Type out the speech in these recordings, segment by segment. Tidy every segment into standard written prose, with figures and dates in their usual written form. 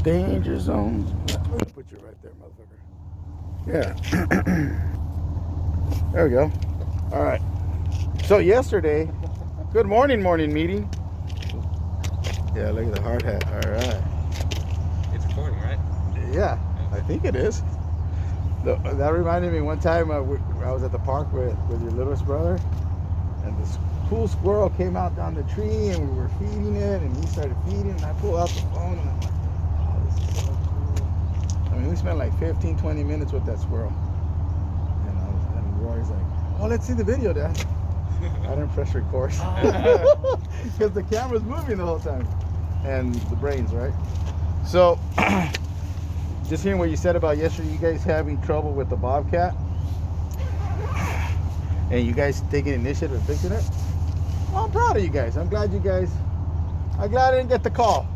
Danger zone. Let me put you right there, motherfucker. Yeah. There we go. All right. So yesterday, good morning meeting. Yeah, look at the hard hat. All right. It's recording, right? Yeah, I think it is. That reminded me one time I was at the park with your littlest brother, and this cool squirrel came out down the tree, and we were feeding it, and he started feeding, and I pulled out the phone, and I'm like, oh, this is so cool. I mean, we spent like 15, 20 minutes with that squirrel. And Rory's like, oh, let's see the video, Dad. I didn't press record because the camera's moving the whole time, and the brains, right? So, just hearing what you said about yesterday, you guys having trouble with the Bobcat, and you guys taking initiative and fixing it. Well, I'm proud of you guys. I'm glad I didn't get the call.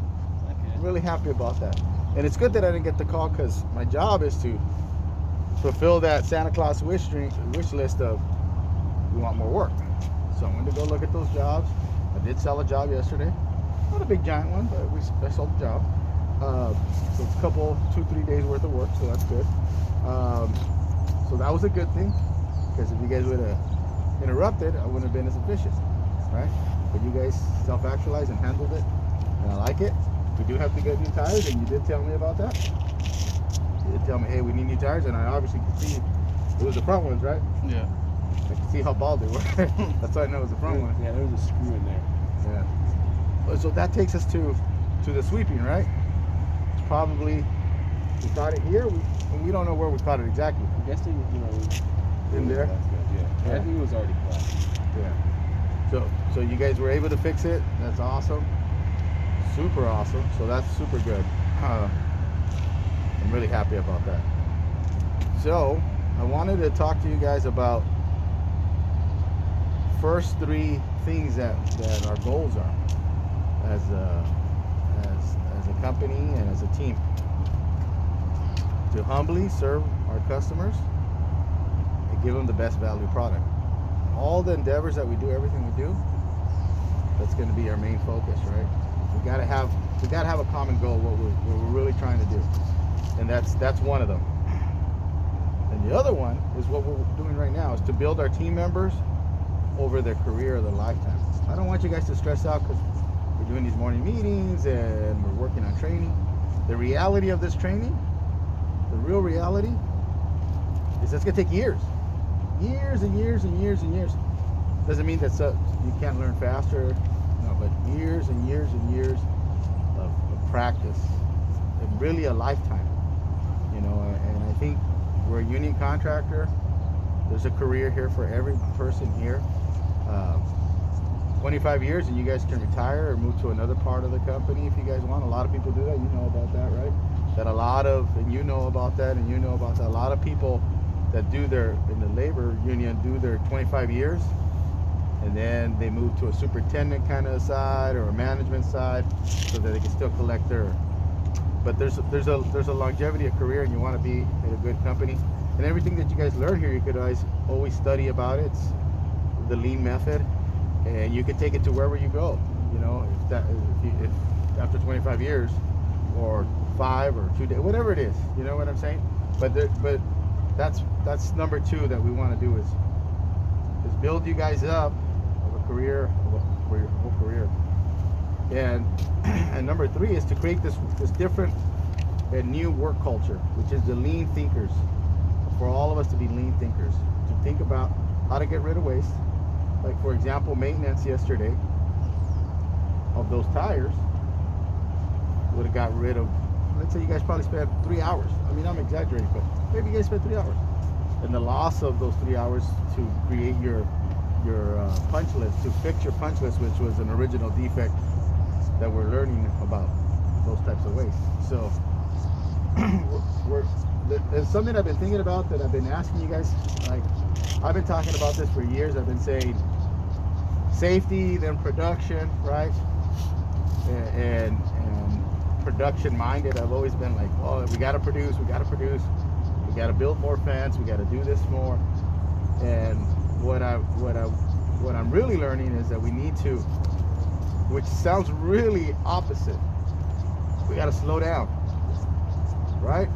I'm really happy about that. And it's good that I didn't get the call because my job is to fulfill that Santa Claus wish list of we want more work. So I'm going to go look at those jobs. I did sell a job yesterday. Not a big giant one, but I sold the job. So it's a couple, 2-3 days worth of work, so that's good. So that was a good thing, because if you guys would have interrupted, I wouldn't have been as efficient, right? But you guys self-actualized and handled it, and I like it. We do have to get new tires, and you did tell me about that. You did tell me, hey, we need new tires, and I obviously could see it was the front ones, right? Yeah. I could see how bald they were. That's why I know it was the front one. Yeah, there was a screw in there. Yeah. So that takes us to the sweeping, right? It's probably, we caught it here. We don't know where we caught it exactly. I'm guessing, In there? That's good, yeah. I think it was already flat. Yeah. So you guys were able to fix it. That's awesome. Super awesome. So that's super good. I'm really happy about that. So I wanted to talk to you guys about first 3 things that our goals are as a company and as a team. To humbly serve our customers and give them the best value product. All the endeavors that we do, everything we do, that's going to be our main focus, right? We gotta have a common goal, what we're really trying to do, and that's one of them. And the other one is what we're doing right now, is to build our team members over their career or their lifetime. I don't want you guys to stress out because we're doing these morning meetings and we're working on training. The reality of this training, the real reality, is it's gonna take years and years and years and years. Doesn't mean that you can't learn faster, no, but years and years and years of practice, and really a lifetime, and I think we're a union contractor. There's a career here for every person here. 25 years and you guys can retire or move to another part of the company if you guys want. A lot of people do that. You know about that, right? And you know about that, and you know about that. A lot of people that in the labor union do their 25 years, and then they move to a superintendent kind of side or a management side so that they can still collect but there's a longevity of career, and you want to be in a good company. And everything that you guys learn here, you could always study about it. It's the lean method, and you can take it to wherever you go. If after 25 years, or 5 or 2 days, whatever it is, you know what I'm saying? But that's number 2 that we want to do is build you guys up of a career, for your whole career. And number 3 is to create this different and new work culture, which is the lean thinkers. For all of us to be lean thinkers, to think about how to get rid of waste. Like, for example, maintenance yesterday of those tires would have got rid of, let's say you guys probably spent 3 hours. I mean, I'm exaggerating, but maybe you guys spent 3 hours. And the loss of those 3 hours to create your punch list, to fix your punch list, which was an original defect that we're learning about those types of waste. So it's something I've been thinking about, that I've been asking you guys. Like, I've been talking about this for years. I've been saying safety, then production, right? And production minded. I've always been like, oh, we got to produce, we got to build more fence, we got to do this more. And what I'm really learning is that we need to, which sounds really opposite, we got to slow down. right?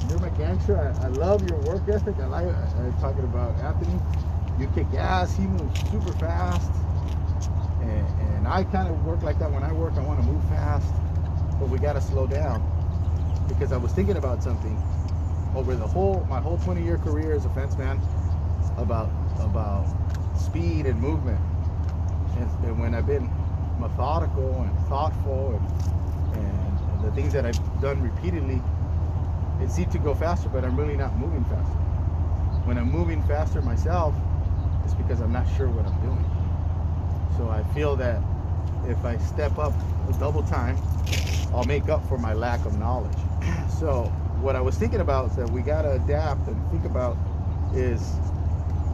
You're my gangster. I love your work ethic. I like talking about Anthony. You kick ass. He moves super fast. And I kind of work like that. When I work, I want to move fast. But we got to slow down. Because I was thinking about something over my whole 20-year career as a fence man about speed and movement. And when I've been methodical and thoughtful and the things that I've done repeatedly, it seemed to go faster, but I'm really not moving faster. When I'm moving faster myself, it's because I'm not sure what I'm doing. So I feel that if I step up a double time, I'll make up for my lack of knowledge. So what I was thinking about is that we gotta adapt and think about is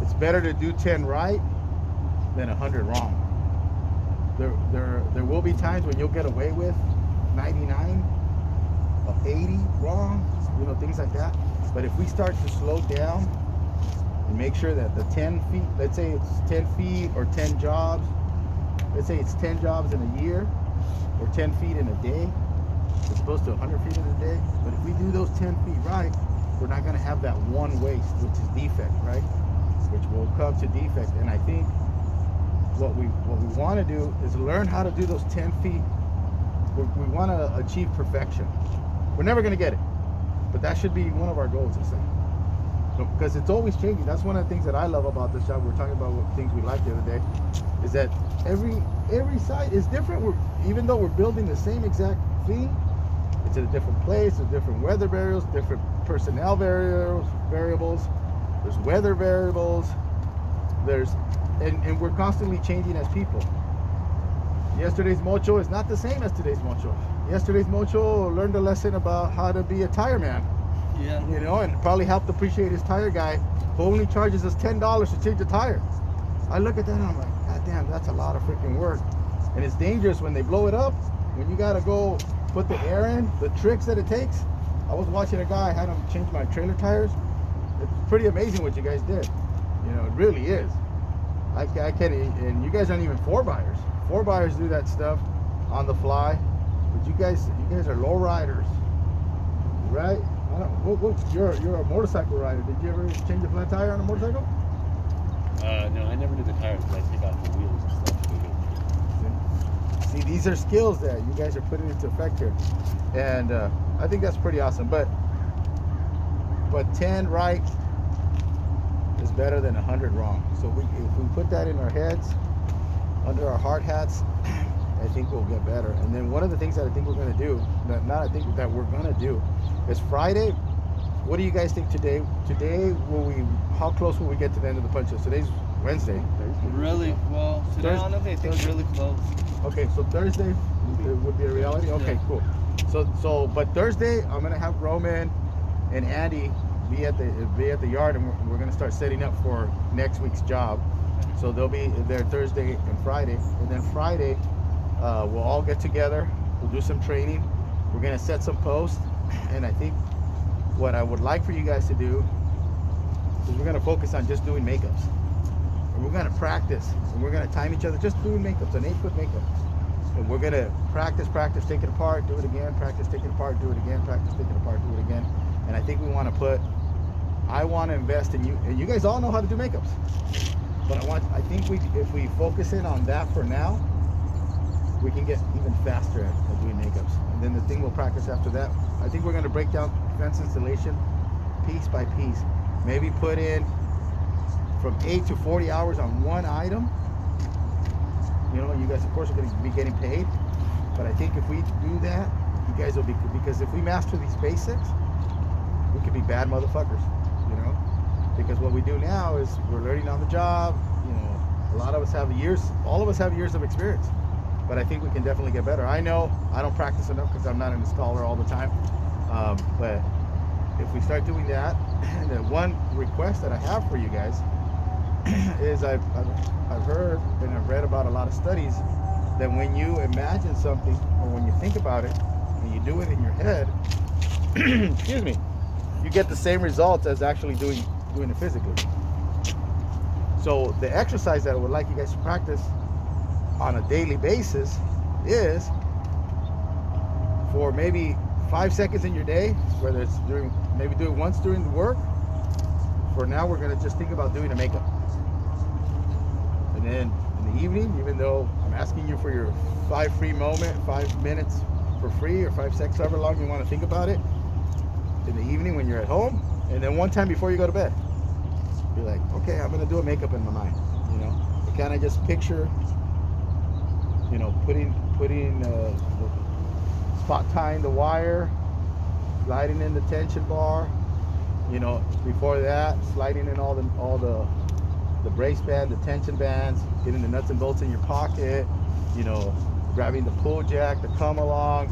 it's better to do 10 right than 100 wrong. There will be times when you'll get away with 99 or 80 wrong, things like that. But if we start to slow down and make sure that the 10 feet, let's say it's 10 feet or 10 jobs, let's say it's 10 jobs in a year or 10 feet in a day, as opposed to 100 feet in a day. But if we do those 10 feet right, we're not going to have that one waste, which is defect, right? Which will come to defect. And I think what we want to do is learn how to do those 10 feet. We want to achieve perfection. We're never going to get it, but that should be one of our goals, I think. Because it's always changing. That's one of the things that I love about this job. We were talking about what things we like the other day, is that every site is different. Even though we're building the same exact thing, it's in a different place, there's different weather variables, different personnel variables, there's weather variables, and we're constantly changing as people. Yesterday's mocho is not the same as today's mocho. Yesterday's mocho learned a lesson about how to be a tire man. Yeah. And probably helped appreciate his tire guy who only charges us $10 to change the tire. I look at that and I'm like, God damn, that's a lot of freaking work. And it's dangerous when they blow it up, when you gotta go put the air in, the tricks that it takes. I was watching a guy, I had him change my trailer tires. It's pretty amazing what you guys did. It really is. I can't, and you guys aren't even 4-buyers. 4-buyers do that stuff on the fly, but you guys are low riders, right? You're a motorcycle rider. Did you ever change a flat tire on a motorcycle? No, I never did the tires, but I take out the wheels and stuff. See, these are skills that you guys are putting into effect here, and I think that's pretty awesome. But 10 right is better than 100 wrong. So if we put that in our heads, under our hard hats, I think we'll get better. And then one of the things that I think we're going to do, that we're going to do, is Friday. What do you guys think today? How close will we get to the end of the punch list? Today's Wednesday. Really well. Today, honestly, I think it's really close. Okay, so Thursday would be a reality. Okay, cool. But Thursday I'm gonna have Roman and Andy be at the yard, and we're gonna start setting up for next week's job. So they'll be there Thursday and Friday, and then Friday we'll all get together. We'll do some training. We're gonna set some posts, and I think what I would like for you guys to do is we're gonna focus on just doing makeups. And we're gonna practice, and we're gonna time each other just doing makeups, an 8-foot makeup. And we're gonna practice, take it apart, do it again, practice, take it apart, do it again, practice, take it apart, do it again. And I think I want to invest in you, and you guys all know how to do makeups. But I think if we focus in on that for now, we can get even faster at doing makeups. And then the thing we'll practice after that, I think we're gonna break down fence installation piece by piece. Maybe put in from 8 to 40 hours on one item. You guys of course are going to be getting paid, but I think if we do that, you guys will be, because if we master these basics, we could be bad motherfuckers, because what we do now is we're learning on the job. A lot of us have all of us have years of experience, but I think we can definitely get better. I know I don't practice enough because I'm not an installer all the time, but if we start doing that, and then one request that I have for you guys is I've heard and I've read about a lot of studies that when you imagine something, or when you think about it and you do it in your head, excuse me, you get the same results as actually doing it physically. So the exercise that I would like you guys to practice on a daily basis is for maybe 5 seconds in your day, whether it's maybe do it once during the work. For now, we're gonna just think about doing a makeup. And then in the evening, even though I'm asking you for your 5 minutes for free, or 5 seconds, however long you want to think about it, in the evening when you're at home, and then one time before you go to bed, be like, okay, I'm gonna do a makeup in my mind. You know, you kind of just picture, you know, putting spot tying the wire, sliding in the tension bar. You know, before that, sliding in all the brace band, the tension bands, getting the nuts and bolts in your pocket. You know, grabbing the pull jack, the come alongs,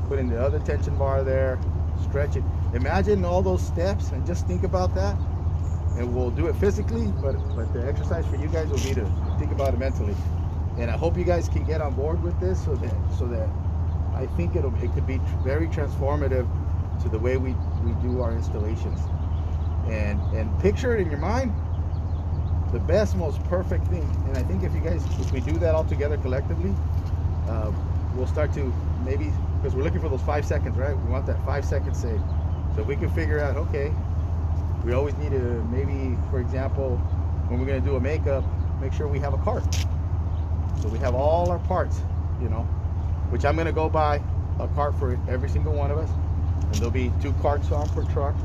putting the other tension bar there, stretch it. Imagine all those steps and just think about that. And we'll do it physically, but the exercise for you guys will be to think about it mentally. And I hope you guys can get on board with this, so that I think it could be very transformative to the way we do our installations. And picture it in your mind, the best, most perfect thing. And I think if we do that all together collectively, we'll start to maybe, because we're looking for those 5 seconds, right? We want that 5 second save. So we can figure out, okay, we always need to, maybe, for example, when we're going to do a makeup, make sure we have a cart. So we have all our parts, you know, which I'm going to go buy a cart for every single one of us. And there'll be 2 carts on per truck.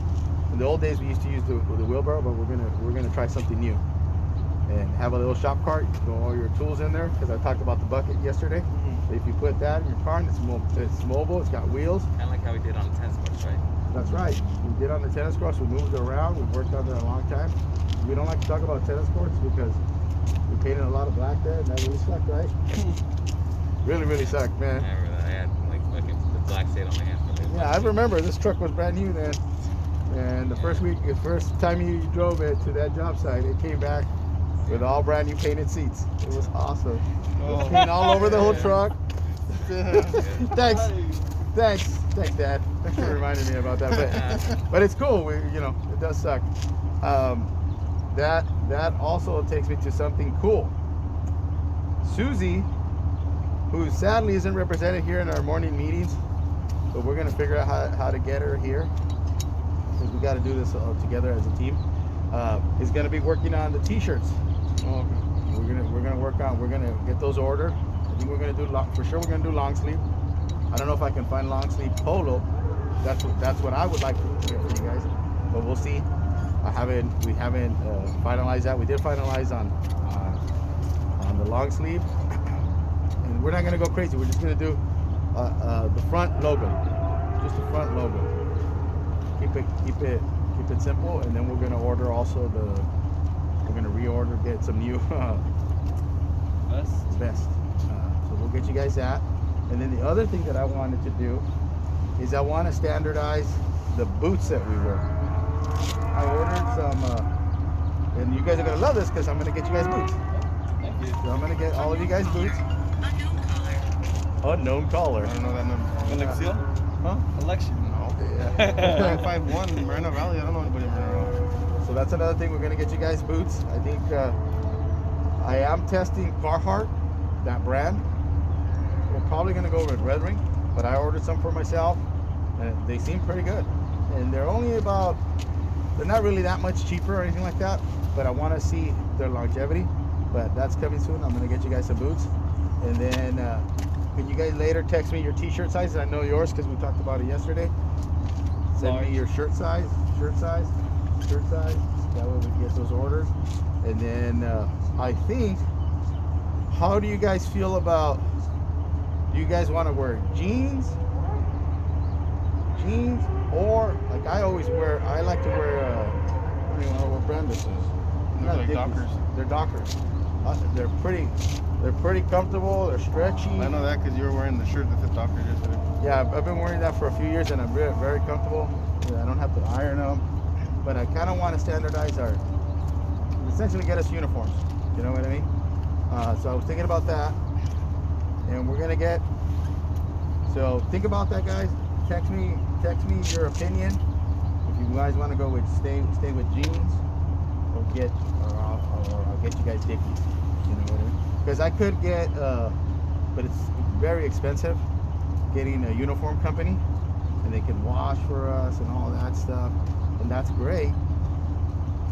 In the old days, we used to use the wheelbarrow, but we're gonna try something new and have a little shop cart. You throw all your tools in there, because I talked about the bucket yesterday. Mm-hmm. If you put that in your car, and it's mobile, it's got wheels. Kind of like how we did on the tennis courts, right? That's right. We did on the tennis courts. We moved it around. We've worked on there a long time. We don't like to talk about tennis courts because we painted a lot of black there, and that really sucked, right? really sucked, man. I remember that. I had like fucking the black stain on my hand. Yeah, I remember this truck was brand new then, and the first time you drove it to that job site, it came back with all brand new painted seats. It was awesome. It was paint all over the whole truck. Thanks, Dad. Thanks for reminding me about that. But it's cool. It does suck. That also takes me to something cool. Susie, who sadly isn't represented here in our morning meetings, but we're gonna figure out how to get her here, because we got to do this all together as a team. Is gonna be working on the t-shirts. Oh, okay. We're gonna get those ordered. I think we're gonna do for sure. We're gonna do long sleeve. I don't know if I can find long sleeve polo. That's what I would like to get for you guys, but we'll see. We haven't finalized that. We did finalize on the long sleeve, and we're not gonna go crazy. We're just gonna do the front logo, just the front logo. Keep it simple, and then we're gonna order also we're gonna reorder, get some new vest. So we'll get you guys that. And then the other thing that I wanted to do is I want to standardize the boots that we wear. I ordered some, and you guys are gonna love this because I'm gonna get you guys boots. Thank you. So I'm gonna get all of you guys boots. Unknown caller. I don't know that number. Alexiel? Huh? Election. No. Yeah. 951 Marina Valley. I don't know anybody in Marina Valley. So that's another thing. We're gonna get you guys boots. I think I am testing Carhartt, that brand. We're probably gonna go with Red Ring, but I ordered some for myself, and they seem pretty good. And they're not really that much cheaper or anything like that, but I want to see their longevity. But that's coming soon. I'm gonna get you guys some boots, and then can you guys later text me your t-shirt sizes? I know yours because we talked about it yesterday. Send me your shirt size. That way we can get those orders. And then I think, how do you guys feel about? Do you guys want to wear jeans, or like I like to wear? I don't even know what brand this is. They're like Dickies. Dockers. They're Dockers. They're pretty comfortable. They're stretchy. I know that because you were wearing the shirt that fit Dockers yesterday. Yeah, I've been wearing that for a few years, and I'm very comfortable. I don't have to iron them, but I kind of want to standardize essentially get us uniforms. You know what I mean? So I was thinking about that, and we're gonna get. So think about that, guys. Text me your opinion. If you guys want to go with stay with jeans, or I'll get you guys Dickies. You know what I mean? Because I could get, but it's very expensive getting a uniform company. and they can wash for us and all that stuff, and that's great.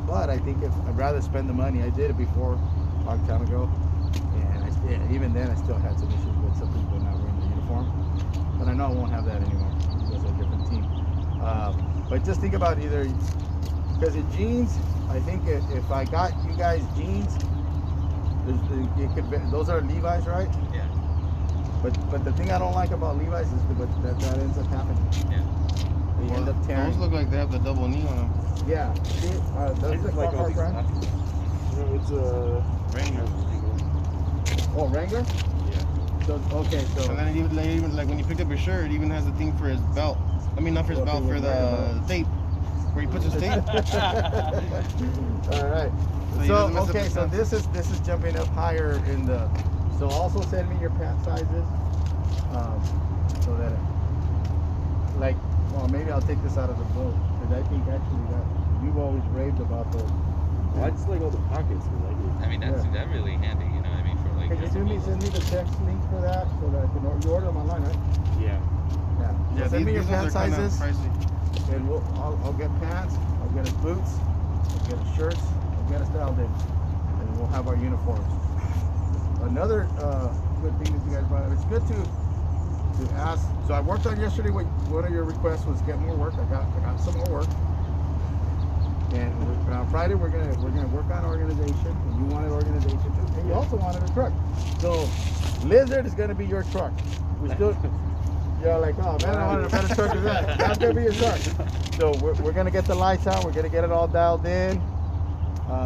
But I think if I'd rather spend the money, I did it before a long time ago, and even then I still had some issues with some people not wearing the uniform. But I know I won't have that anymore because of a different team. But just think about either, because in jeans, I think if I got you guys jeans, those are Levi's, right? Yeah. But the thing I don't like about Levi's is that ends up happening. Yeah. They end up tearing. Those look like they have the double knee on them. Yeah. See, I those just are like all Carhartt these. brand. No, it's Wrangler. Oh, Wrangler. Yeah. So okay, so And then it even like when you pick up your shirt, it even has the thing for his belt. I mean, not for his Well, belt, for for your the tape, where he puts his tape. all right. So he So doesn't mess up okay, his so pants. this is jumping up higher in the. So also send me your pant sizes, so that like, well, maybe I'll take this out of the boat because I think actually that you've always raved about the. Well, I just like all the pockets. I mean, that's Yeah. that really handy, you know what I mean? For like. Can you just do me a- send me the text link for that so that I can you order them online, right? Yeah. Yeah. Yeah, So send me your these ones pant are kinda sizes, pricey. and I'll get pants, I'll get us boots, I'll get us shirts, I'll get us dialed in, and we'll have our uniforms. Another good thing that you guys brought up, it's good to ask. So I worked on yesterday. One of your requests was get more work. I got some more work. And on Friday we're gonna work on organization. And you wanted organization too, and you also wanted a truck. So Lizard is gonna be your truck. We still, you're like, oh man, I wanted a better truck than that. That's gonna be your truck. So we're gonna get the lights out. We're gonna get it all dialed in.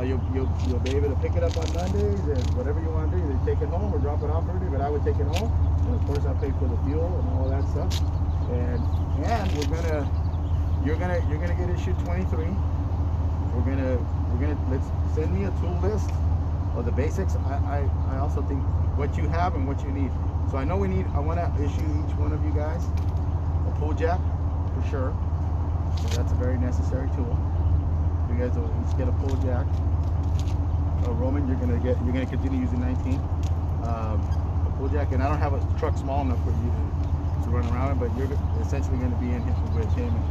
You'll be able to pick it up on Mondays and whatever you want to do. Either take it home or drop it off early. But I would take it home. And of course, I pay for the fuel and all that stuff. And you're gonna get issued 23. Let's send me a tool list of the basics. I also think what you have and what you need. So I know I want to issue each one of you guys a pull jack for sure. So that's a very necessary tool. You guys will each get a pull jack. Roman, you're gonna continue using 19. A pull jack, and I don't have a truck small enough for you to run around in, but you're essentially gonna be in with him in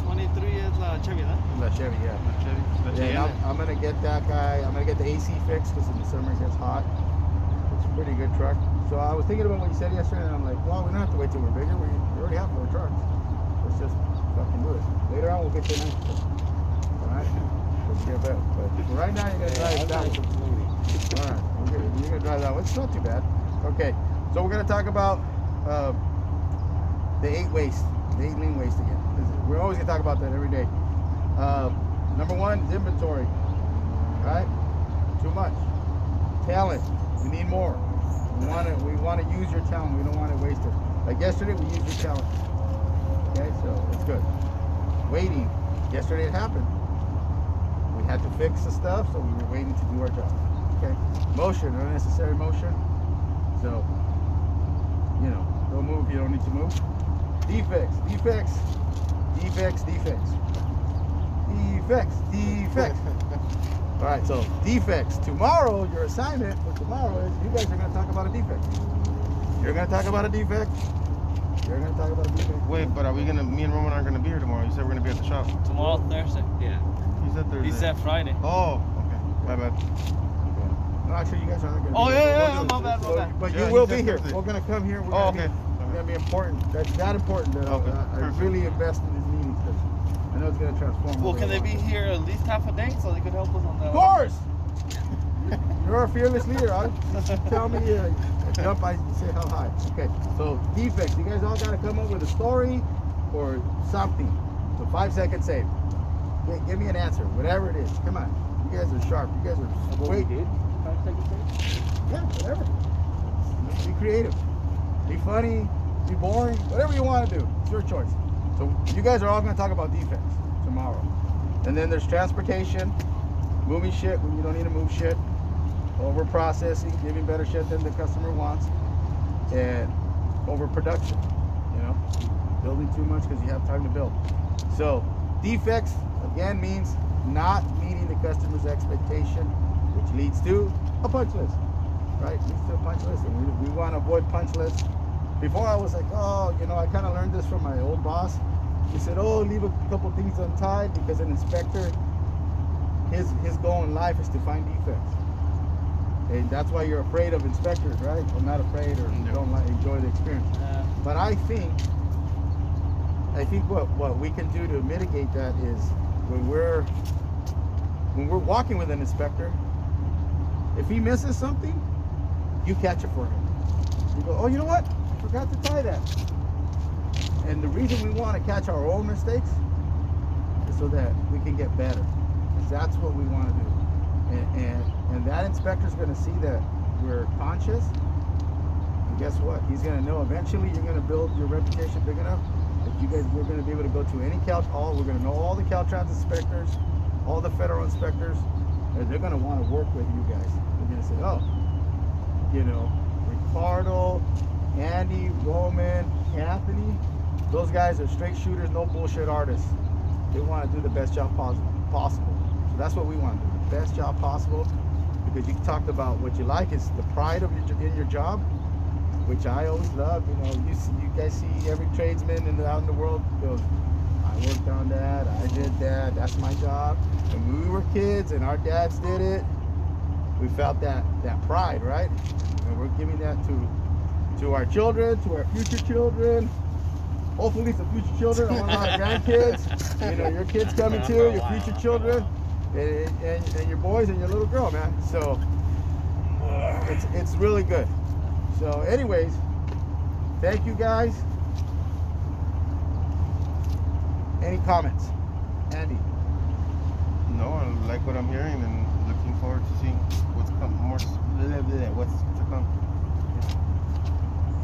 23. 23 is Chevy, huh? La Chevy, yeah. Chevy. Yeah, and I'm gonna get that guy. I'm gonna get the AC fixed because in the summer it gets hot. It's a pretty good truck. So I was thinking about what you said yesterday, and I'm like, well, we don't have to wait till we're bigger. We already have 4 trucks. Let's just fucking do it. Later on, we'll get you a nice truck. All right. Let's get better. But for right now, you're gonna drive that one. All right. Okay. You're gonna drive that one. It's not too bad. Okay. So we're gonna talk about the 8 waste, the 8 lean waste again. We're always gonna talk about that every day. Number 1 is inventory. Right? Too much. Talent. We need more. We want to use your talent. We don't want to waste it. Like yesterday, we used your talent. Okay, so it's good. Waiting. Yesterday it happened. We had to fix the stuff, so we were waiting to do our job. Okay. Motion, unnecessary motion. So, don't move if you don't need to move. Defects. All right, so defects. Tomorrow, your assignment for tomorrow is you guys are going to talk about a defect. You're going to talk about a defect. Wait, but are we gonna? Me and Roman aren't gonna be here tomorrow. You said we're gonna be at the shop. Tomorrow, Thursday. Yeah. You said Thursday. He said Friday. Oh, okay. My bad. No, actually, you guys aren't going to Oh, be yeah, here. my bad. But Yeah, you will he be said here. Thursday. We're going to come here. We're Oh, gonna okay. It's going to be important. That's that important that Okay, I perfect. really invest in these meetings because I know it's going to transform. Well, the way can I they be want. here at least half a day so they could help us on that? Of course. You're a fearless leader. Tell me, jump, I say how high. Okay, so defects. You guys all got to come up with a story or something. So 5 seconds save. Okay, give me an answer, whatever it is. Come on. You guys are sharp. You guys are What wait. we did? 5 seconds later? Yeah, whatever. Be creative. Be funny. Be boring. Whatever you want to do. It's your choice. So you guys are all going to talk about defects tomorrow. And then there's transportation, moving shit when you don't need to move shit, over processing, giving better shit than the customer wants, and overproduction. Building too much because you have time to build. So defects again means not meeting the customer's expectation, which leads to a punch list, right? Leads to a punch list, and we want to avoid punch lists. before I was like, oh, you know, I kind of learned this from my old boss. He said, oh, leave a couple things untied because an inspector, his goal in life is to find defects. And that's why you're afraid of inspectors, right? Or not afraid, or No. don't like, enjoy the experience. But I think what we can do to mitigate that is when we're walking with an inspector, if he misses something, you catch it for him. You go, oh, you know what? I forgot to tie that. And the reason we want to catch our own mistakes is so that we can get better. 'Cause that's what we want to do. And that inspector's going to see that we're conscious. And guess what? He's going to know eventually you're going to build your reputation big enough that we're going to be able to go to any we're going to know all the Caltrans inspectors, all the federal inspectors, and they're going to want to work with you guys. They're going to say, oh, you know, Ricardo, Andy, Roman, Anthony, those guys are straight shooters, no bullshit artists. They want to do the best job possible. So that's what we want to do, the best job possible. Because you talked about what you like is the pride of in your job, which I always love. You know, you guys see every tradesman out in the world goes, I worked on that, I did that, that's my job. And when we were kids and our dads did it, we felt that pride, right? And we're giving that to our children, to our future children. Hopefully some future children. I want a lot of grandkids. You know, your kids coming too, your future children, and your boys and your little girl, man. So it's really good. So anyways, thank you guys. Any comments? Andy? No, I like what I'm hearing and looking forward to seeing what's to come.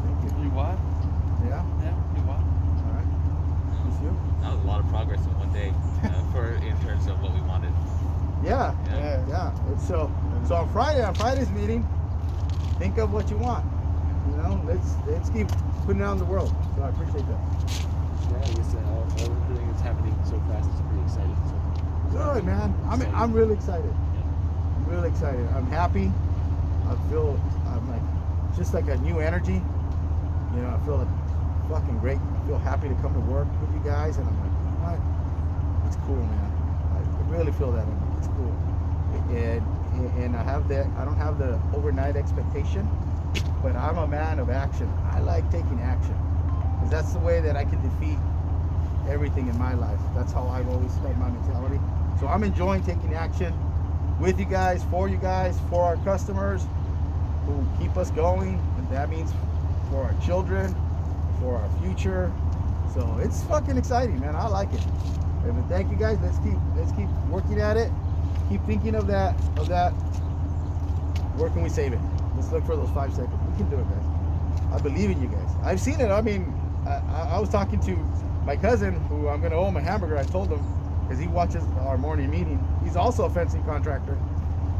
Thank you. You what? Yeah? Yeah, you what? All right. Just you? That was a lot of progress in one day in terms of what we wanted. Yeah. Yeah. Yeah. And so on Friday's meeting, think of what you want. You know, let's keep putting it out in the world. So I appreciate that. Yeah, I guess everything that's happening so fast is pretty exciting. So. Good, man. I'm really excited. I'm really excited. I'm happy. I'm like just like a new energy. You know, I feel like fucking great. I feel happy to come to work with you guys, and I'm like, you know what? It's cool, man. I really feel that. I'm like, it's cool. And I don't have the overnight expectation, but I'm a man of action. I like taking action because that's the way that I can defeat everything in my life. That's how I've always had my mentality. So I'm enjoying taking action with you guys, for our customers who keep us going, and that means for our children, for our future. So it's fucking exciting, man. I like it. And thank you guys. Let's keep working at it. Keep thinking of that. Where can we save it? Let's look for those 5 seconds. We can do it, guys. I believe in you guys. I've seen it. I mean, I was talking to my cousin, who I'm gonna owe him a hamburger. I told him, because he watches our morning meeting. He's also a fencing contractor,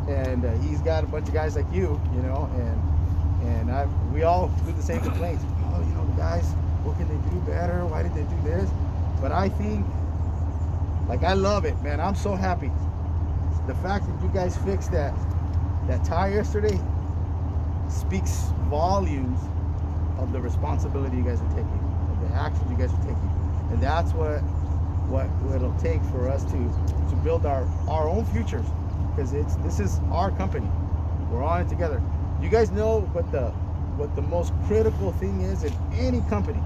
and he's got a bunch of guys like you know, and we all do the same complaints. Oh, you know, the guys, what can they do better? Why did they do this? But I think, like, I love it, man. I'm so happy. The fact that you guys fixed that tire yesterday speaks volumes of the responsibility you guys are taking, of the actions you guys are taking, and that's what it'll take for us to build our own futures, because this is our company. We're on it together. You guys know what the most critical thing is in any company.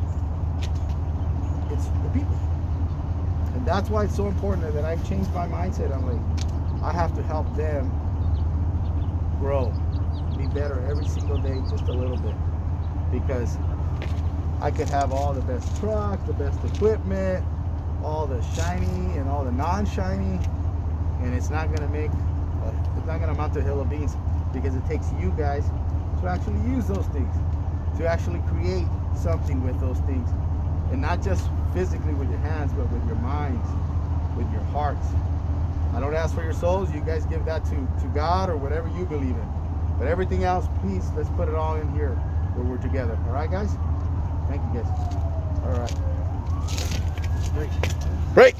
It's the people, and that's why it's so important that I've changed my mindset. I'm like, I have to help them grow, be better every single day, just a little bit, because I could have all the best trucks, the best equipment, all the shiny and all the non-shiny, and it's not gonna amount to a hill of beans, because it takes you guys to actually use those things, to actually create something with those things, and not just physically with your hands, but with your minds, with your hearts. I don't ask for your souls. You guys give that to God or whatever you believe in. But everything else, please, let's put it all in here where we're together. All right, guys? Thank you, guys. All right. Break.